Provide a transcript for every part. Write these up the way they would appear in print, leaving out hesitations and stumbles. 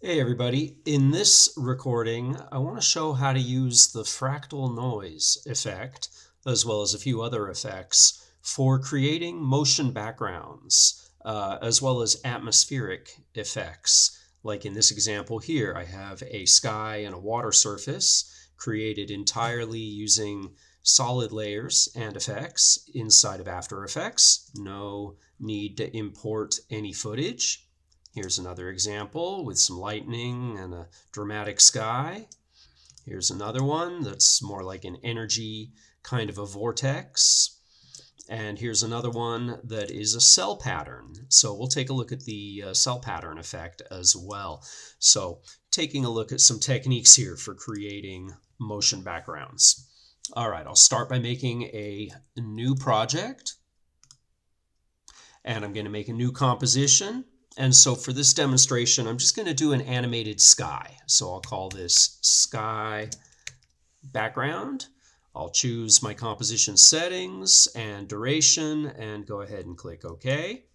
Hey everybody, in this recording I want to show how to use the fractal noise effect as well as a few other effects for creating motion backgrounds as well as atmospheric effects. Like in this example here, I have a sky and a water surface created entirely using solid layers and effects inside of After Effects. No need to import any footage. Here's another example with some lightning and a dramatic sky. Here's another one that's more like an energy kind of a vortex. And here's another one that is a cell pattern. So we'll take a look at the cell pattern effect as well. So taking a look at some techniques here for creating motion backgrounds. All right, I'll start by making a new project. And I'm going to make a new composition. And so for this demonstration, I'm just going to do an animated sky. So I'll call this sky background. I'll choose my composition settings and duration and go ahead and click OK.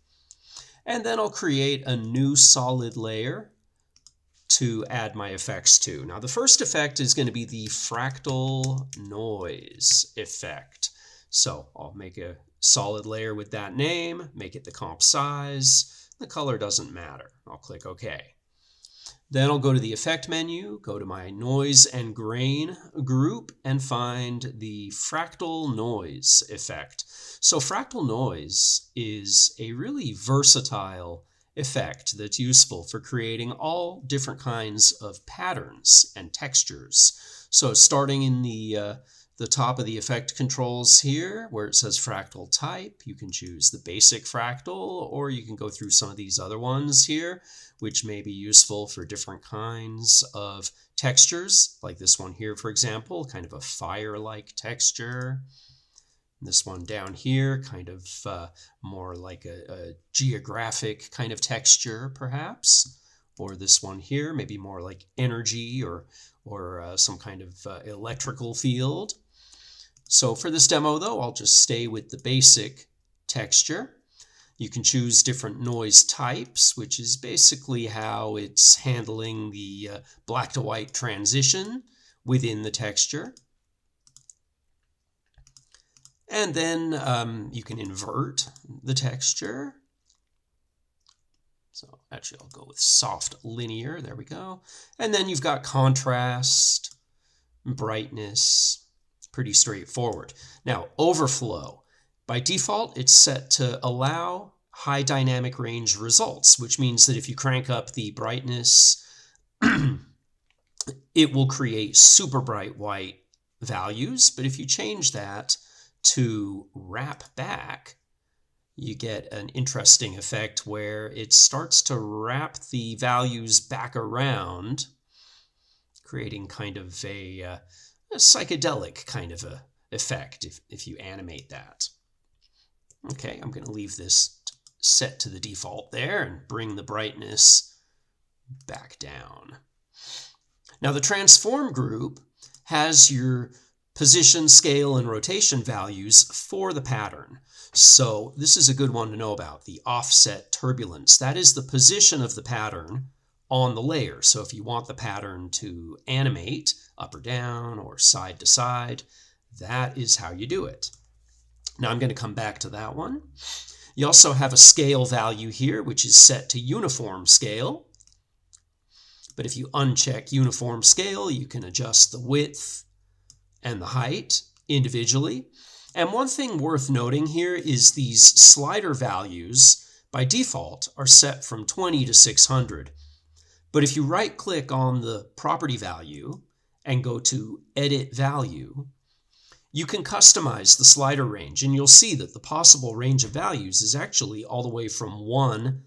And then I'll create a new solid layer to add my effects to. Now the first effect is going to be the fractal noise effect. So I'll make a solid layer with that name, make it the comp size. The color doesn't matter. I'll click OK. Then I'll go to the Effect menu, go to my Noise and Grain group, and find the Fractal Noise effect. So Fractal Noise is a really versatile effect that's useful for creating all different kinds of patterns and textures. So starting in the top of the effect controls here where it says fractal type, you can choose the basic fractal, or you can go through some of these other ones here which may be useful for different kinds of textures, like this one here, for example, kind of a fire-like texture. This one down here, kind of more like a geographic kind of texture, perhaps. Or this one here, maybe more like energy or some kind of electrical field. So for this demo, though, I'll just stay with the basic texture. You can choose different noise types, which is basically how it's handling the black to white transition within the texture. And then you can invert the texture. So actually I'll go with soft linear, there we go. And then you've got contrast, brightness, pretty straightforward. Now overflow. By default, it's set to allow high dynamic range results, which means that if you crank up the brightness, it will create super bright white values. But if you change that to wrap back, you get an interesting effect where it starts to wrap the values back around, creating kind of a psychedelic kind of a effect if you animate that. Okay, I'm going to leave this set to the default there and bring the brightness back down. Now the transform group has your position, scale, and rotation values for the pattern. So this is a good one to know about, the offset turbulence. That is the position of the pattern on the layer. So if you want the pattern to animate up or down or side to side, that is how you do it. Now I'm going to come back to that one. You also have a scale value here, which is set to uniform scale. But if you uncheck uniform scale, you can adjust the width and the height individually. And one thing worth noting here is these slider values by default are set from 20 to 600. But if you right click on the property value and go to Edit Value, you can customize the slider range, and you'll see that the possible range of values is actually all the way from 1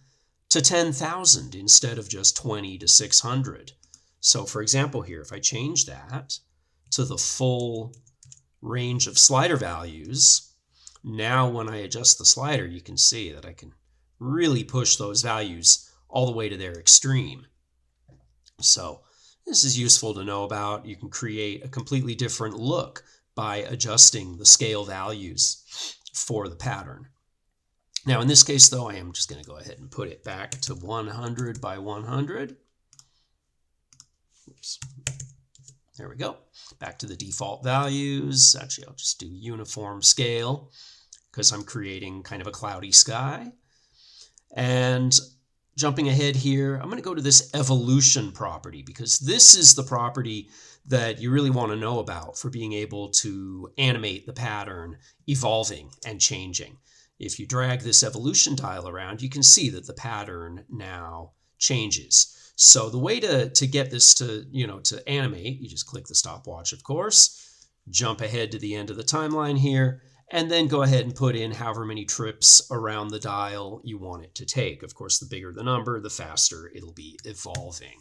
to 10,000 instead of just 20 to 600. So for example here, if I change that to the full range of slider values, now when I adjust the slider, you can see that I can really push those values all the way to their extreme. So this is useful to know about. You can create a completely different look by adjusting the scale values for the pattern. Now in this case though, I am just going to go ahead and put it back to 100 by 100. Oops. There we go. Back to the default values. Actually, I'll just do uniform scale because I'm creating kind of a cloudy sky. And jumping ahead here, I'm going to go to this evolution property because this is the property that you really want to know about for being able to animate the pattern evolving and changing. If you drag this evolution dial around, you can see that the pattern now changes. So the way to get this to animate, you just click the stopwatch, of course, jump ahead to the end of the timeline here, and then go ahead and put in however many trips around the dial you want it to take. Of course, the bigger the number, the faster it'll be evolving.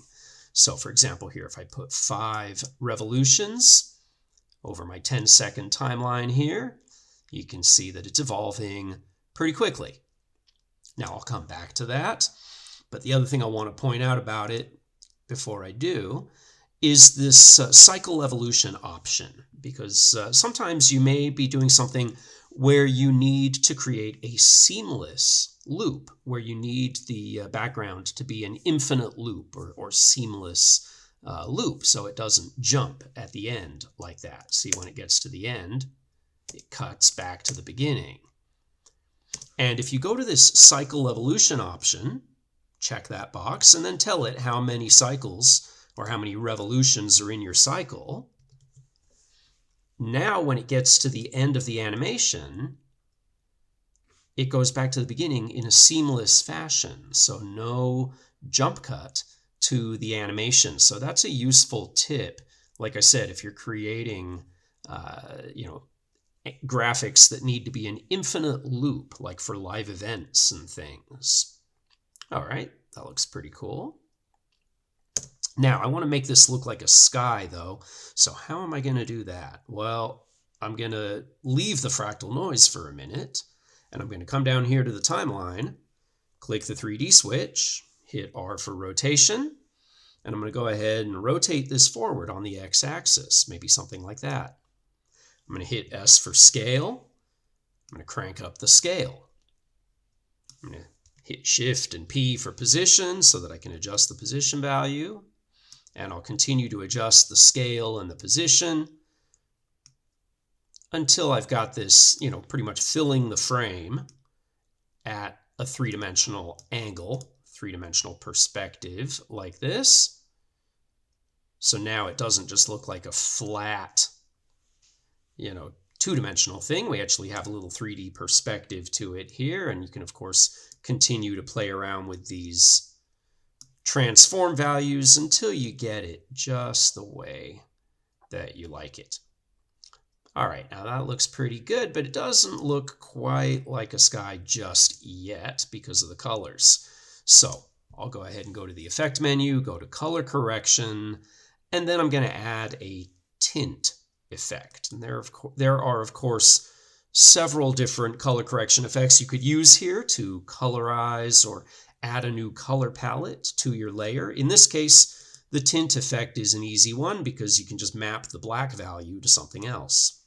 So for example here, if I put 5 revolutions over my 10-second timeline here, you can see that it's evolving pretty quickly. Now I'll come back to that, but the other thing I want to point out about it before I do is this cycle evolution option, because sometimes you may be doing something where you need to create a seamless loop, where you need the background to be an infinite loop or seamless loop, so it doesn't jump at the end like that. See, when it gets to the end, it cuts back to the beginning. And if you go to this cycle evolution option, check that box, and then tell it how many cycles or how many revolutions are in your cycle. Now when it gets to the end of the animation, it goes back to the beginning in a seamless fashion, so no jump cut to the animation. So that's a useful tip. Like I said, if you're creating graphics that need to be an infinite loop, like for live events and things. All right, that looks pretty cool. Now, I want to make this look like a sky, though. So how am I going to do that? Well, I'm going to leave the fractal noise for a minute, and I'm going to come down here to the timeline, click the 3D switch, hit R for rotation, and I'm going to go ahead and rotate this forward on the x-axis, maybe something like that. I'm going to hit S for scale. I'm going to crank up the scale. I'm going to hit Shift and P for position so that I can adjust the position value. And I'll continue to adjust the scale and the position until I've got this, pretty much filling the frame at a 3-dimensional angle, 3-dimensional perspective like this. So now it doesn't just look like a flat, 2-dimensional thing. We actually have a little 3D perspective to it here, and you can of course continue to play around with these transform values until you get it just the way that you like it. All right, now that looks pretty good, but it doesn't look quite like a sky just yet because of the colors. So I'll go ahead and go to the effect menu, go to color correction, and then I'm going to add a tint effect. And there are of course several different color correction effects you could use here to colorize or add a new color palette to your layer. In this case, the tint effect is an easy one because you can just map the black value to something else.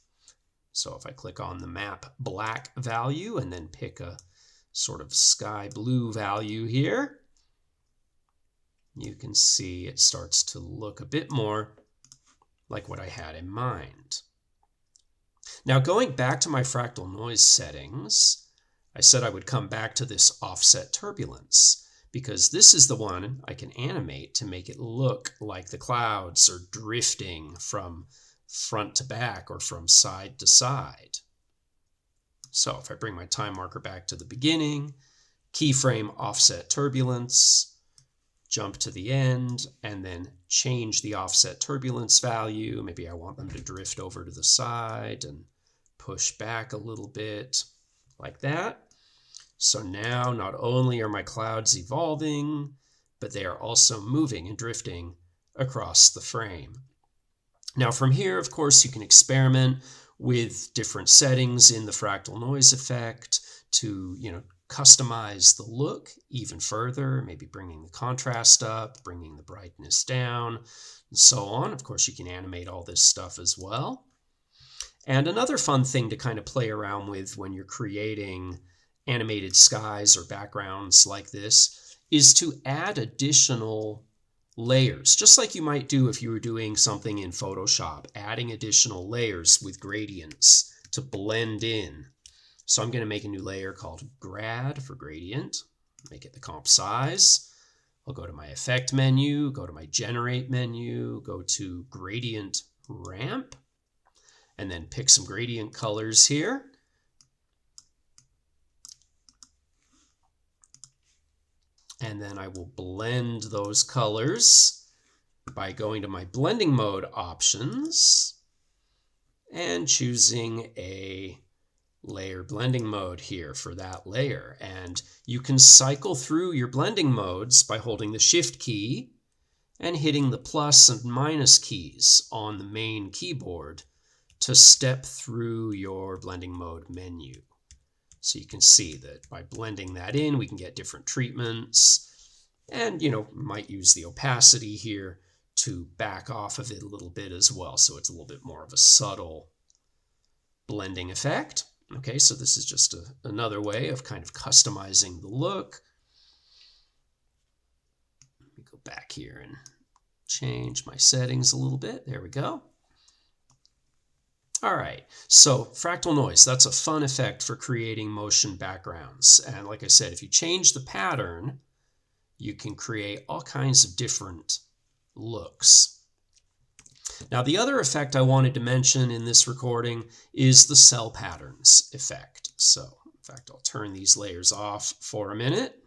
So if I click on the map black value and then pick a sort of sky blue value here, you can see it starts to look a bit more like what I had in mind. Now going back to my fractal noise settings, I said I would come back to this offset turbulence because this is the one I can animate to make it look like the clouds are drifting from front to back or from side to side. So if I bring my time marker back to the beginning, keyframe offset turbulence, jump to the end, and then change the offset turbulence value. Maybe I want them to drift over to the side and push back a little bit like that. So now not only are my clouds evolving, but they are also moving and drifting across the frame. Now from here, of course, you can experiment with different settings in the fractal noise effect to, customize the look even further, maybe bringing the contrast up, bringing the brightness down, and so on. Of course, you can animate all this stuff as well. And another fun thing to kind of play around with when you're creating animated skies or backgrounds like this is to add additional layers, just like you might do if you were doing something in Photoshop, adding additional layers with gradients to blend in. So I'm going to make a new layer called grad for gradient, make it the comp size. I'll go to my effect menu, go to my generate menu, go to gradient ramp, and then pick some gradient colors here. And then I will blend those colors by going to my blending mode options and choosing a layer blending mode here for that layer. And you can cycle through your blending modes by holding the Shift key and hitting the plus and minus keys on the main keyboard to step through your blending mode menu. So you can see that by blending that in, we can get different treatments, and might use the opacity here to back off of it a little bit as well, so it's a little bit more of a subtle blending effect. Okay, so this is just another way of kind of customizing the look. Let me go back here and change my settings a little bit. There we go. All right, so fractal noise, that's a fun effect for creating motion backgrounds. And like I said, if you change the pattern, you can create all kinds of different looks. Now, the other effect I wanted to mention in this recording is the cell patterns effect. So, in fact, I'll turn these layers off for a minute,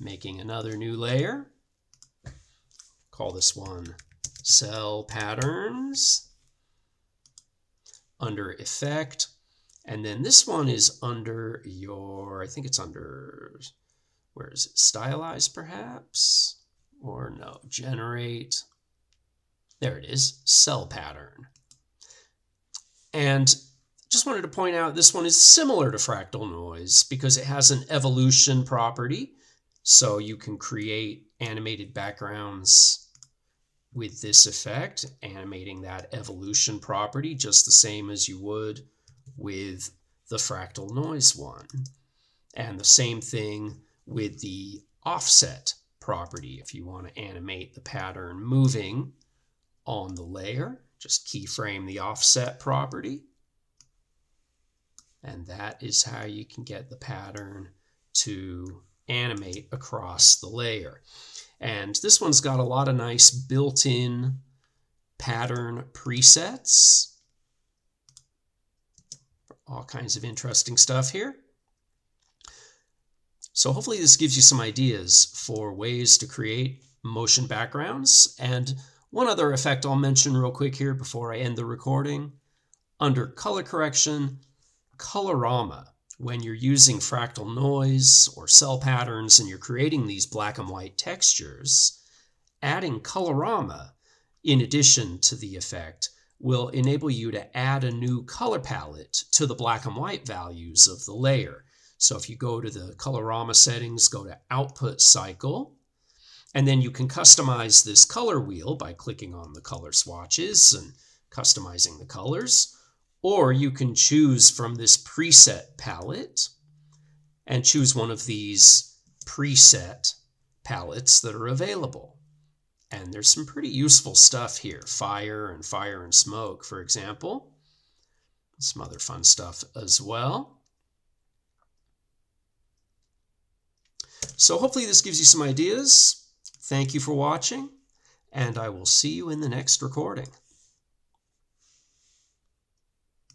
making another new layer. Call this one cell patterns. Under effect, and then this one is under your, I think it's under, where is it, stylize perhaps, or no, generate, there it is, cell pattern. And just wanted to point out this one is similar to fractal noise because it has an evolution property, so you can create animated backgrounds with this effect, animating that evolution property just the same as you would with the fractal noise one. And the same thing with the offset property. If you want to animate the pattern moving on the layer, just keyframe the offset property. And that is how you can get the pattern to animate across the layer. And this one's got a lot of nice built-in pattern presets. All kinds of interesting stuff here. So hopefully this gives you some ideas for ways to create motion backgrounds. And one other effect I'll mention real quick here before I end the recording. Under color correction, colorama. When you're using fractal noise or cell patterns and you're creating these black and white textures, adding colorama in addition to the effect will enable you to add a new color palette to the black and white values of the layer. So if you go to the colorama settings, go to output cycle, and then you can customize this color wheel by clicking on the color swatches and customizing the colors. Or you can choose from this preset palette and choose one of these preset palettes that are available. And there's some pretty useful stuff here. Fire and smoke, for example. Some other fun stuff as well. So hopefully this gives you some ideas. Thank you for watching, and I will see you in the next recording.